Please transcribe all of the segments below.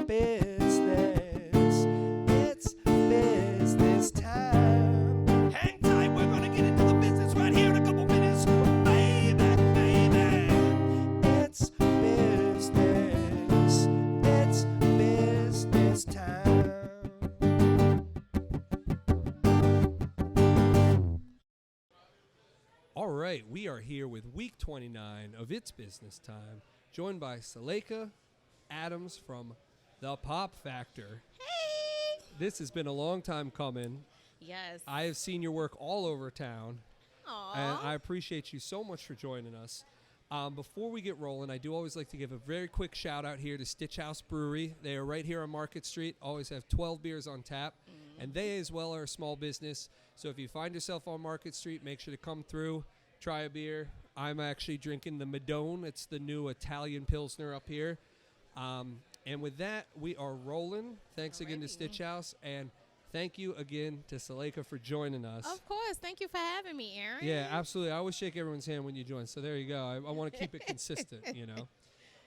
business. It's business time. Hang tight, we're gonna get into the business right here in a couple minutes. Baby, baby. It's business. It's business time. All right, we are here with week 29 of It's Business Time, joined by Salaika Adams from The Pop Factor. Hey! This has been a long time coming. Yes. I have seen your work all over town, Aww. and I appreciate you so much for joining us. Before we get rolling, I do always like to give a very quick shout out here to Stitch House Brewery. They are right here on Market Street, always have 12 beers on tap, and they as well are a small business. So if you find yourself on Market Street, make sure to come through, try a beer. I'm actually drinking the Madone. It's the new Italian Pilsner up here. And with that, we are rolling. Thanks again to Stitch House, and thank you again to Salaika for joining us. Of course. Thank you for having me, Aaron. Yeah, absolutely. I always shake everyone's hand when you join, so there you go. I want to keep it consistent, you know.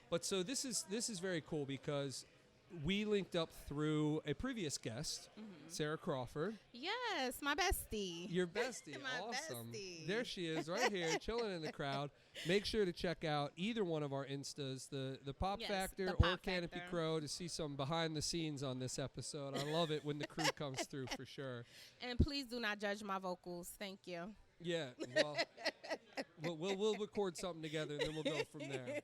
But so this is very cool because we linked up through a previous guest, Sara Crawford. Yes, my bestie. Your bestie. My Awesome. bestie. There she is right here, chilling in the crowd. Make sure to check out either one of our Instas, the Pop Yes, Factor the or Pop Canopy Factor. Crow, to see some behind the scenes on this episode. I love it when the crew comes through for sure. And please do not judge my vocals. Thank you. Yeah, well, we'll record something together and then we'll go from there.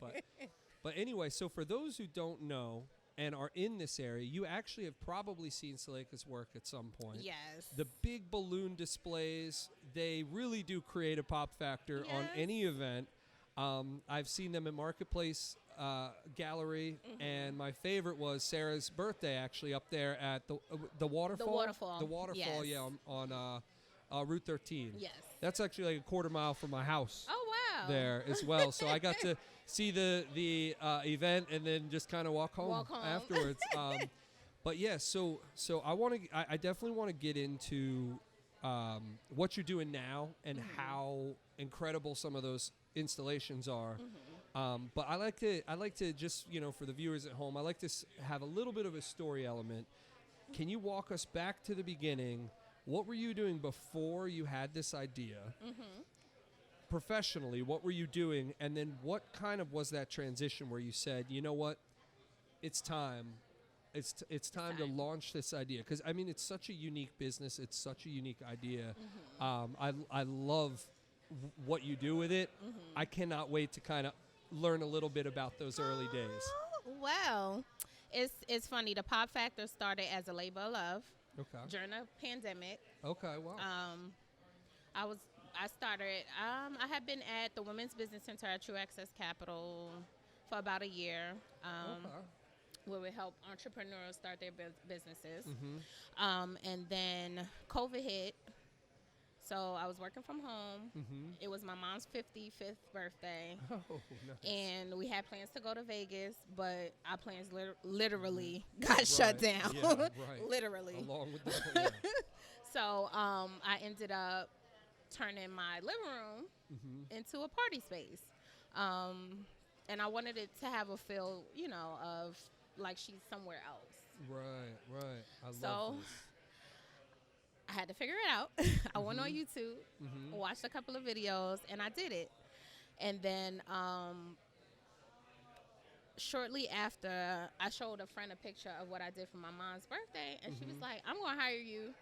But anyway, so for those who don't know and are in this area, you actually have probably seen Salaika's work at some point. Yes. The big balloon displays, they really do create a pop factor on Yes. any event. I've seen them at Marketplace Gallery, and my favorite was Sarah's birthday, actually, up there at the waterfall. The waterfall. The waterfall, Yes. yeah, on Route 13. Yes. That's actually like a quarter mile from my house Oh, wow. there as well. So I got to see the event and then just kind of walk home afterwards. But yeah, so I definitely want to get into what you're doing now and how incredible some of those installations are. But I like to just, you know, for the viewers at home, I like to have a little bit of a story element. Can you walk us back to the beginning? What were you doing before you had this idea? Professionally, what were you doing? And then what kind of was that transition where you said, you know what, it's time. It's time to launch this idea? Because, I mean, it's such a unique business. It's such a unique idea. I love what you do with it. I cannot wait to kind of learn a little bit about those early days. Well, it's funny. The Pop Factor started as a labor of love Okay. during the pandemic. Okay, wow. I started, I had been at the Women's Business Center at True Access Capital for about a year, Okay. where we help entrepreneurs start their businesses. And then COVID hit, so I was working from home. It was my mom's 55th birthday, Oh, nice. and we had plans to go to Vegas, but our plans literally got shut Right. down. Yeah, right. Literally. Along with the yeah. So I ended up turning my living room into a party space. And I wanted it to have a feel, you know, of like she's somewhere else. Right. I So love this. I had to figure it out. I went on YouTube, watched a couple of videos, and I did it. And then shortly after, I showed a friend a picture of what I did for my mom's birthday, and she was like, I'm going to hire you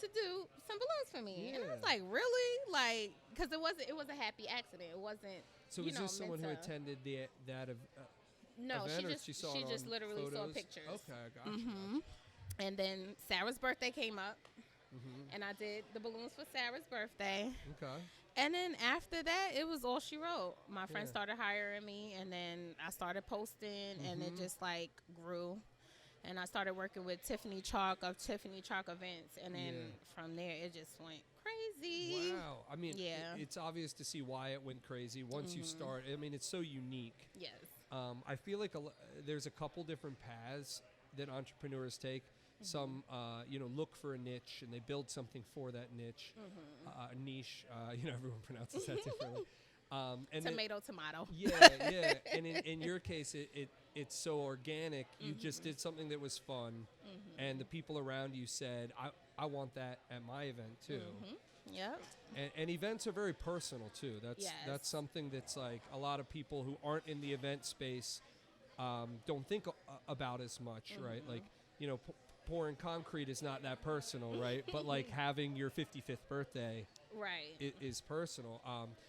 to do some balloons for me. And I was Yeah. like, really? Like, because it was a happy accident. It wasn't, So you is know, this someone who meant to- attended that No, event, she or just, she saw she it just on literally saw photos? pictures. Okay, I gotcha. And then Sarah's birthday came up, and I did the balloons for Sarah's birthday. Okay. And then after that, it was all she wrote. My friends Yeah. started hiring me, and then I started posting, and it just like grew. And I started working with Tiffany Chalk of Tiffany Chalk Events, and then from there it just went crazy. Wow. I mean, Yeah. it's obvious to see why it went crazy once you start. I mean, it's so unique. Yes. I feel like there's a couple different paths that entrepreneurs take. Some, look for a niche and they build something for that niche, a niche. Everyone pronounces that differently. And tomato. Yeah, yeah. And in your case, it's so organic. You just did something that was fun, and the people around you said, I want that at my event too. Yep. And events are very personal too. Yes. That's something that's like a lot of people who aren't in the event space don't think about as much, right? Like, you know, pouring concrete is not that personal, right? But like having your 55th birthday Right. is personal.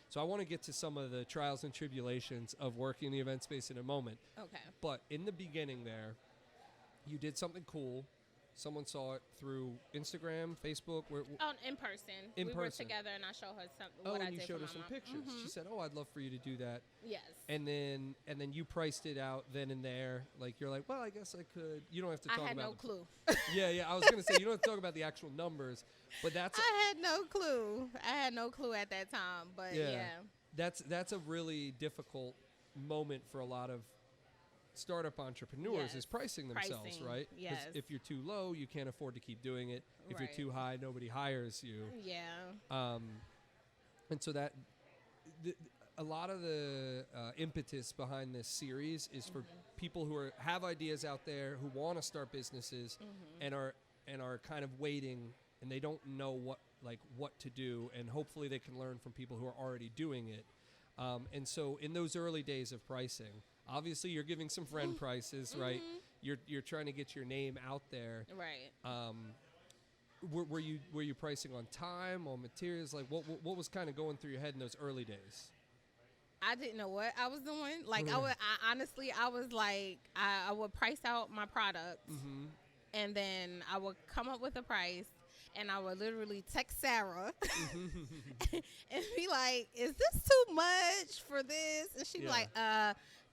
So I want to get to some of the trials and tribulations of working in the event space in a moment. Okay. But in the beginning there, you did something cool. Someone saw it through Instagram, Facebook. In person. In we person. were together, and I showed her some. Oh, what I and you did showed for her some my mom. pictures. She said, "Oh, I'd love for you to do that." Yes. And then you priced it out then and there. Like you're like, well, I guess I could. You don't have to talk about. I had no clue. Yeah. I was gonna say you don't have to talk about the actual numbers, but that's. I had no clue. I had no clue at that time. But yeah. That's a really difficult moment for a lot of startup entrepreneurs Yes. is pricing themselves, Pricing, right? 'Cause yes. if you're too low, you can't afford to keep doing it. If Right. you're too high, nobody hires you. Yeah. And so that a lot of the impetus behind this series is for people who have ideas out there who want to start businesses and are kind of waiting and they don't know what to do, and hopefully they can learn from people who are already doing it. And so in those early days of pricing, obviously you're giving some friend prices, right? You're trying to get your name out there. Right. Were you pricing on time, on materials? Like what was kind of going through your head in those early days? I didn't know what I was doing. Like I was like, I would price out my products, and then I would come up with a price, and I would literally text Sara and be like, "Is this too much for this?" And she'd be like,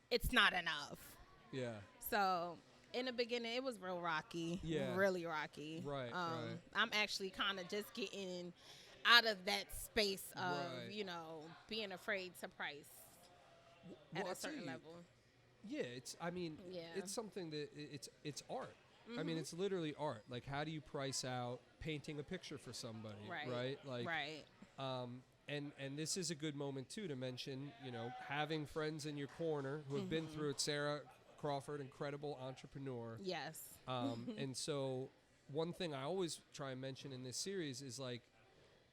"It's not enough." Yeah. So in the beginning, it was real rocky. Yeah. Really rocky. Right. Right. I'm actually kind of just getting out of that space of being afraid to price at a certain level. Yeah, it's something that it's art. I mean, it's literally art. Like, how do you price out painting a picture for somebody, right? Like, right. And this is a good moment too to mention, having friends in your corner who have been through it. Sara Crawford, incredible entrepreneur. Yes. And so one thing I always try and mention in this series is like,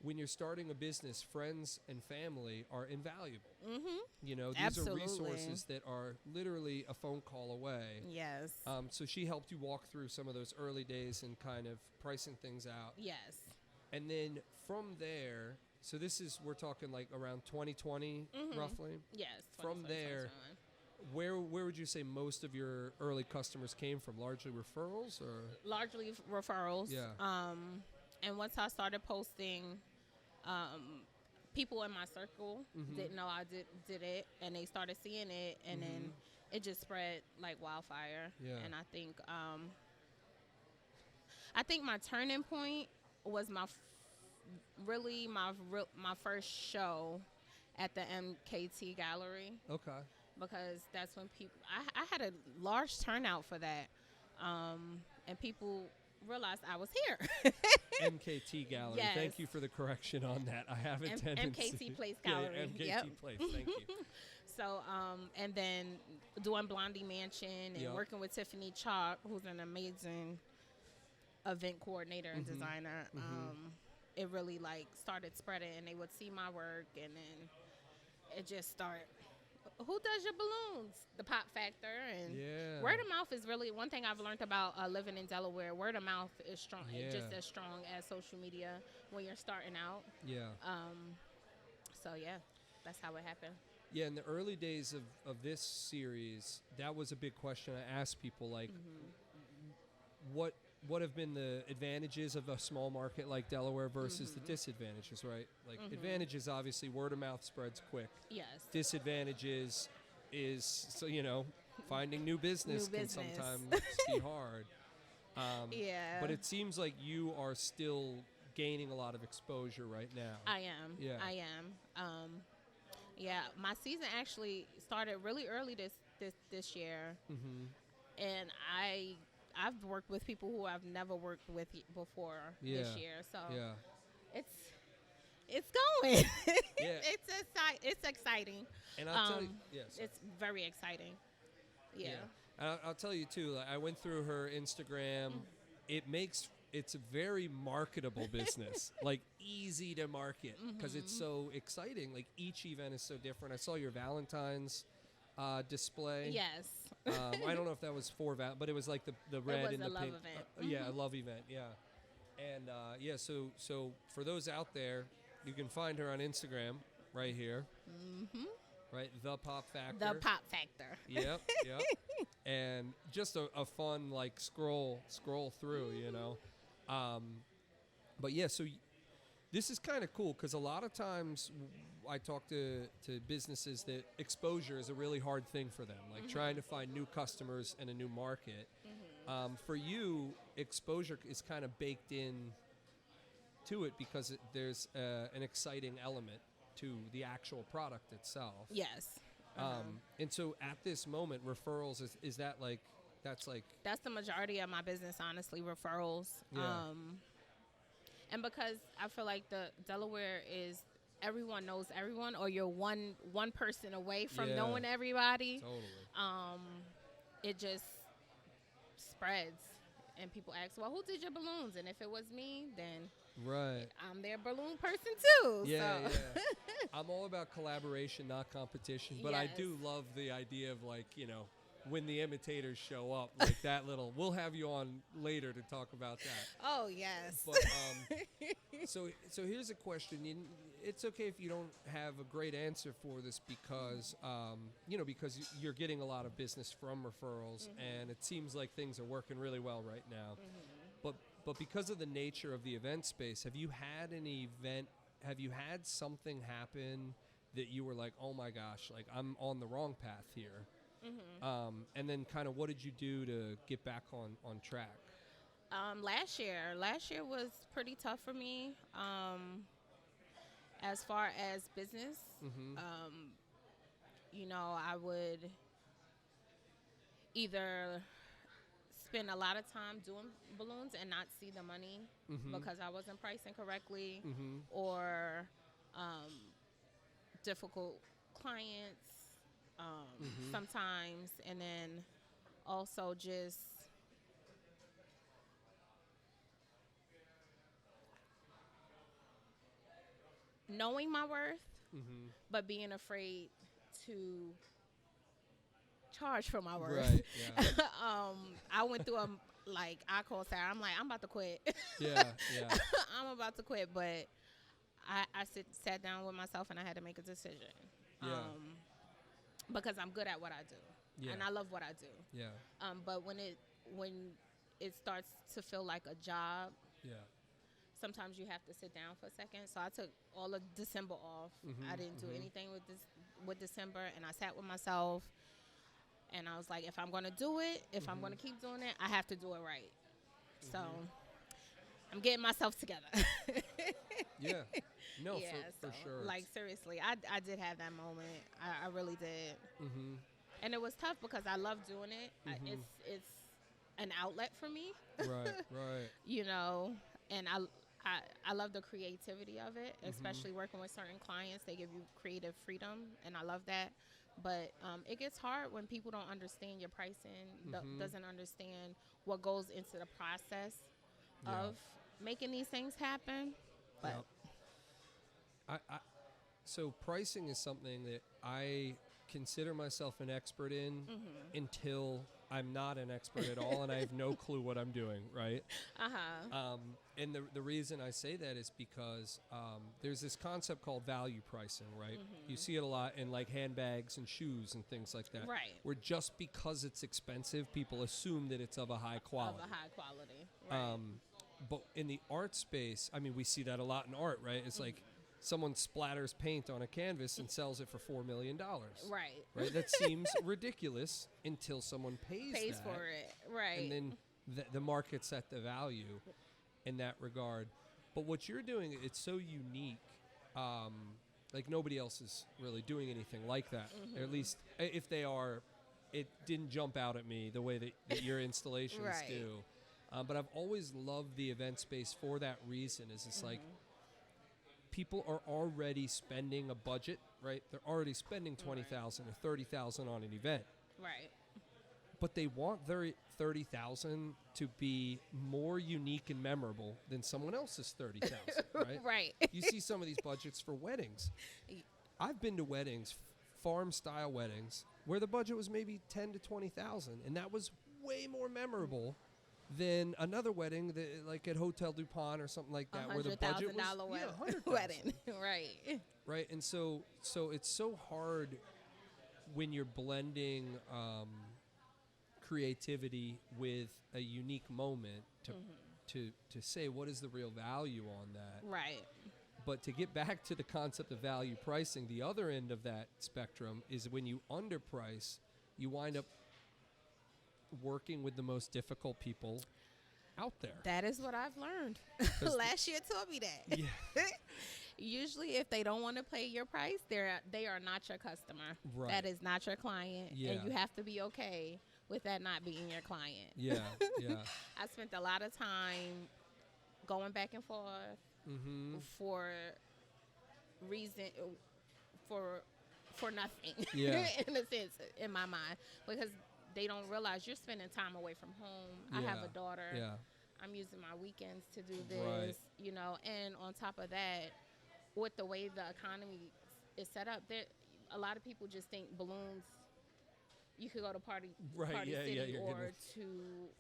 when you're starting a business, friends and family are invaluable. These Absolutely. are resources that are literally a phone call away. Yes. So she helped you walk through some of those early days and kind of pricing things out. Yes. And then from there, so we're talking like around 2020 roughly. Yes. From there, where would you say most of your early customers came from? Largely referrals or? Largely referrals. Yeah. And once I started posting, people in my circle didn't know I did it, and they started seeing it, and then it just spread like wildfire. Yeah. And I think my turning point was my first show at the MKT Gallery. Okay. Because that's when I had a large turnout for that, and people realized I was here. MKT Gallery. Yes. Thank you for the correction on that. I have a tendency. MKT Place Gallery. Yeah, MKT Place. Thank you. So, and then doing Blondie Mansion and working with Tiffany Chalk, who's an amazing event coordinator and designer. It really started spreading, and they would see my work, and then it just started. Who does your balloons? The Pop Factor. And word of mouth is really one thing I've learned about living in Delaware. Word of mouth is strong, just as strong as social media when you're starting out. Yeah. So that's how it happened. Yeah, in the early days of this series, that was a big question I asked people, like, what have been the advantages of a small market like Delaware versus the disadvantages, right? Like, advantages, obviously, word of mouth spreads quick. Yes. Disadvantages is, finding new business can sometimes be hard. Yeah. But it seems like you are still gaining a lot of exposure right now. I am. Yeah. I am. My season actually started really early this year. And I've worked with people who I've never worked with before this year. So It's going. Yeah. It's exciting. And I'll tell you, yes. It's very exciting. Yeah. And I'll tell you too. Like, I went through her Instagram. It's a very marketable business, like easy to market because it's so exciting. Like each event is so different. I saw your Valentine's display. Yes. I don't know if that was for but it was like the red was and a the love pink. event. Yeah, a love event. Yeah, and so for those out there, you can find her on Instagram right here. Right, the Pop Factor. The Pop Factor. Yep. And just a fun like scroll through, you know. But yeah, so this is kind of cool because a lot of times I talk to businesses that exposure is a really hard thing for them, like trying to find new customers and a new market. For you, exposure is kind of baked in to it because there's an exciting element to the actual product itself. Yes. And so at this moment, referrals is that like that's the majority of my business, honestly, referrals. Yeah. And because I feel like the Delaware is everyone knows everyone, or you're one person away from knowing everybody. Totally. It just spreads, and people ask, "Well, who did your balloons?" And if it was me, then Right. I'm their balloon person too. Yeah, so. yeah. I'm all about collaboration, not competition. But I Yes. do love the idea of like, you know, when the imitators show up, like that little. We'll have you on later to talk about that. Oh yes. But so here's a question. It's okay if you don't have a great answer for this because because you're getting a lot of business from referrals, and it seems like things are working really well right now. But because of the nature of the event space, have you had something happen that you were like, oh my gosh, like I'm on the wrong path here? And then kind of what did you do to get back on track? Last year was pretty tough for me. As far as business, I would either spend a lot of time doing balloons and not see the money because I wasn't pricing correctly, or difficult clients sometimes, and then also just knowing my worth, but being afraid to charge for my worth. Right. Yeah. I went through I called Sara. I'm like, I'm about to quit. Yeah. I'm about to quit, but I sat down with myself and I had to make a decision. Yeah. Because I'm good at what I do, and I love what I do. Yeah. But when it starts to feel like a job, sometimes you have to sit down for a second. So I took all of December off. I didn't do anything with December, and I sat with myself, and I was like, if I'm going to do it, if I'm going to keep doing it, I have to do it right. So I'm getting myself together. Yeah. No, yeah, for sure. Like, seriously, I did have that moment. I really did. And it was tough because I love doing it. It's an outlet for me. Right. And I love the creativity of it, especially working with certain clients. They give you creative freedom, and I love that. But it gets hard when people don't understand your pricing, doesn't understand what goes into the process of making these things happen. But so pricing is something that I consider myself an expert in until I'm not an expert at all, and I have no clue what I'm doing, right? And the reason I say that is because there's this concept called value pricing, right? You see it a lot in like handbags and shoes and things like that. Right. Where just because it's expensive, people assume that it's of a high quality. Right. But in the art space, I mean, we see that a lot in art, right? It's like someone splatters paint on a canvas and sells it for $4 million. Right. That seems ridiculous until someone pays that, for it. Right. And then the market set the value in that regard. But what you're doing, it's so unique. Like nobody else is really doing anything like that. Or at least if they are, it didn't jump out at me the way that your installations do. But I've always loved the event space for that reason. Is it's like people are already spending a budget, right? They're already spending 20,000 or 30,000 on an event. Right. But they want their 30,000 to be more unique and memorable than someone else's 30,000, right? Right. You see some of these budgets for weddings. I've been to weddings, farm-style weddings, where the budget was maybe 10 to 20,000, and that was way more memorable than another wedding, that, like at Hotel DuPont or something like that, where the budget was wedding. Right. Right, and so it's so hard when you're blending creativity with a unique moment to say what is the real value on that. Right. But to get back to the concept of value pricing, the other end of that spectrum is when you underprice, you wind up working with the most difficult people out there. That is what I've learned. Last year taught me that. Yeah. Usually, if they don't want to pay your price, they are not your customer. Right. That is not your client, Yeah. and you have to be okay with that not being your client. Yeah, yeah. I spent a lot of time going back and forth for nothing. Yeah. In a sense, in my mind, because they don't realize you're spending time away from home. I have a daughter. Yeah. I'm using my weekends to do this, Right. and on top of that, with the way the economy is set up, a lot of people just think balloons, you could go to Party City or to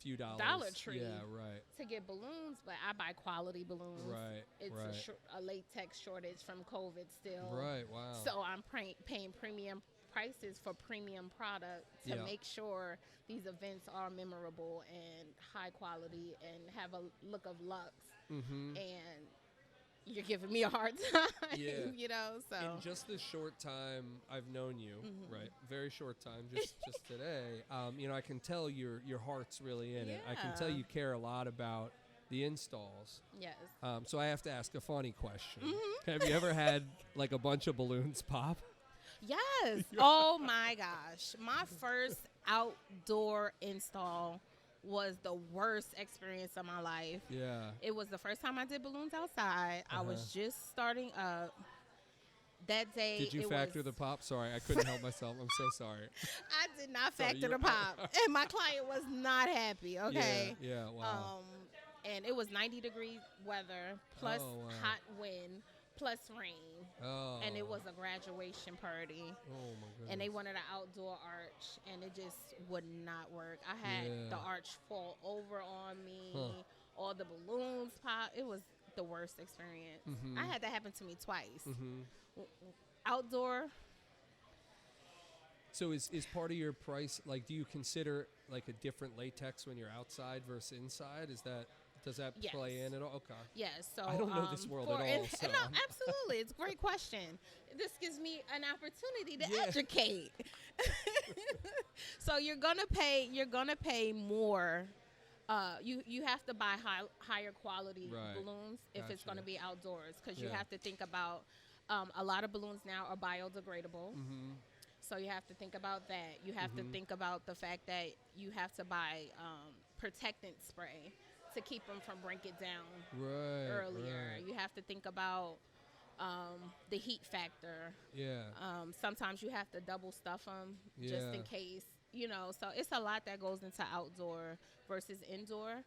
few dollars. Dollar Tree Yeah, right. to get balloons, but I buy quality balloons. Right, It's right. a latex shortage from COVID still. Right, wow. So I'm paying premium prices for premium product to Yeah. make sure these events are memorable and high quality and have a look of luxe. And you're giving me a hard time, Yeah. so. In just the short time I've known you, right, very short time, just today, I can tell your heart's really in it. I can tell Yeah. you care a lot about the installs. Yes. So I have to ask a funny question. Have you ever had like a bunch of balloons pop? Yes. Oh my gosh. My first outdoor install was the worst experience of my life. Yeah. It was the first time I did balloons outside. I was just starting up. That day, Did you factor the pop? Sorry, I couldn't help myself. I'm so sorry. I did not Sorry, factor the pop, and my client was not happy. Okay. Yeah. Wow. And it was 90-degree weather plus wow. hot wind plus rain, and it Oh. was a graduation party. Oh my goodness. And they wanted an outdoor arch, and it just would not work. I had the arch fall over on me. All the balloons pop. It was the worst experience. I had that happen to me twice. Outdoor. So is part of your price, like, do you consider like a different latex when you're outside versus inside? Does that Yes. play in at all? Okay. Yes. So I don't know this world at all. So. No, absolutely. It's a great question. This gives me an opportunity to Yeah. educate. So you're gonna pay more. You have to buy higher quality Right. balloons if it's Gotcha. gonna be outdoors, because you Yeah. have to think about a lot of balloons now are biodegradable. So you have to think about that. You have to think about the fact that you have to buy protectant spray to keep them from breaking down Right. earlier. Right. You have to think about the heat factor. Yeah. Sometimes you have to double stuff them just Yeah. in case, So it's a lot that goes into outdoor versus indoor.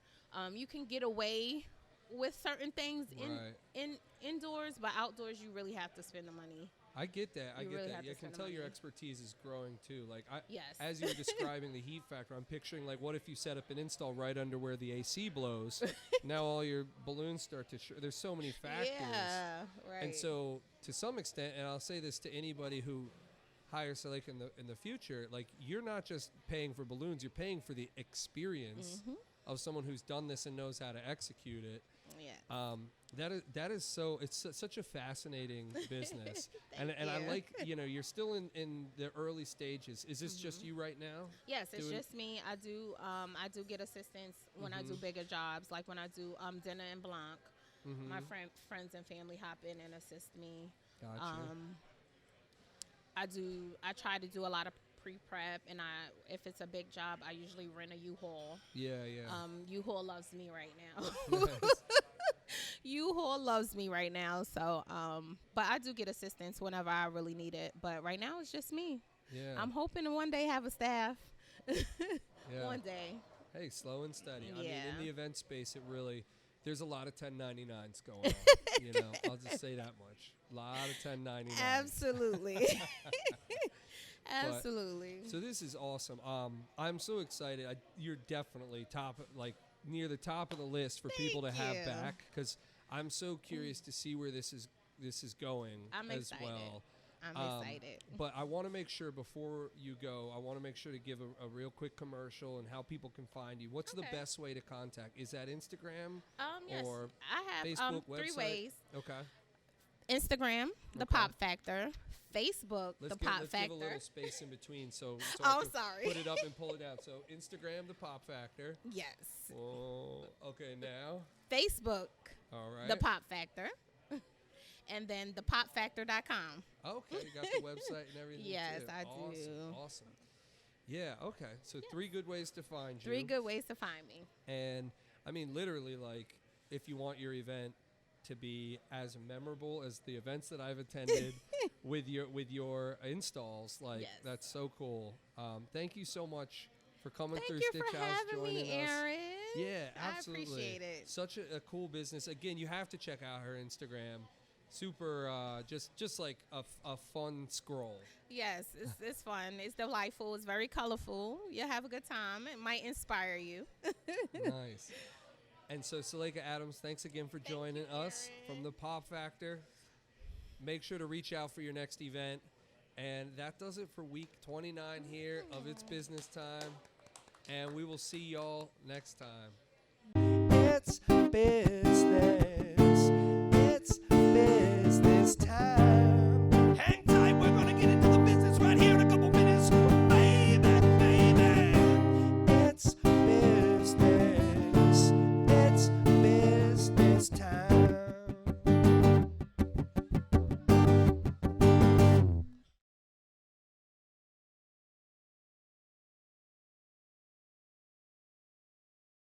You can get away with certain things Right. in indoors, but outdoors you really have to spend the money. I get that. I You get really that. have to I can spend the tell your money. expertise is growing too. Like Yes. as you were describing the heat factor, I'm picturing like, what if you set up an install right under where the AC blows? Now all your balloons start to. There's so many factors. Yeah, right. And so, to some extent, and I'll say this to anybody who hires Salaika in the future, like, you're not just paying for balloons, you're paying for the experience of someone who's done this and knows how to execute it. Yeah. That is so. It's such a fascinating business, and I you. like, you're still in the early stages. Is this just you right now? Yes, it's doing- just me. I do get assistance when I do bigger jobs, like when I do dinner and blanc. My friends and family hop in and assist me. Gotcha. I try to do a lot of pre-prep, and if it's a big job, I usually rent a U-Haul. Yeah. U-Haul loves me right now. Nice. U-Haul loves me right now. So, but I do get assistance whenever I really need it. But right now it's just me. Yeah. I'm hoping to one day have a staff. Yeah. One day. Hey, slow and steady. I mean, Yeah. in the event space, there's a lot of 1099s going on. I'll just say that much. A lot of 1099s. Absolutely. Absolutely. So this is awesome. I'm so excited. You're definitely near the top of the list for people to have you. back, because I'm so curious to see where this is going I'm as excited. well. I'm excited. But I want to make sure before you go, I want to make sure to give a real quick commercial and how people can find you. What's the best way to contact? Is that Instagram? Yes. Or I have Facebook, 3 website? ways. Okay. Instagram, The Okay. Pop Factor. Facebook, Let's The Pop give Factor. a little space in between so Oh, I can sorry. put it up and pull it down. So Instagram, The Pop Factor. Yes. Oh, okay, now. Facebook, All right. The Pop Factor. And then thepopfactor.com. Okay, you got the website and everything. Yes, too. I Awesome, do. Awesome. Yeah, okay. So 3 good ways to find you. 3 good ways to find me. And I mean, literally, like, if you want your event to be as memorable as the events that I've attended with your installs, like, Yes. that's so cool. Thank you so much for coming Thank through you Stitch for House, having joining me, us. Aaron. Yeah, absolutely. I appreciate it. Such a cool business. Again, you have to check out her Instagram. Super, just like a fun scroll. Yes, it's fun. It's delightful. It's very colorful. You'll have a good time. It might inspire you. Nice. And so, Salaika Adams, thanks again for joining us from the Pop Factor. Make sure to reach out for your next event. And that does it for week 29 here of It's Business Time. And we will see y'all next time. It's business. It's business time.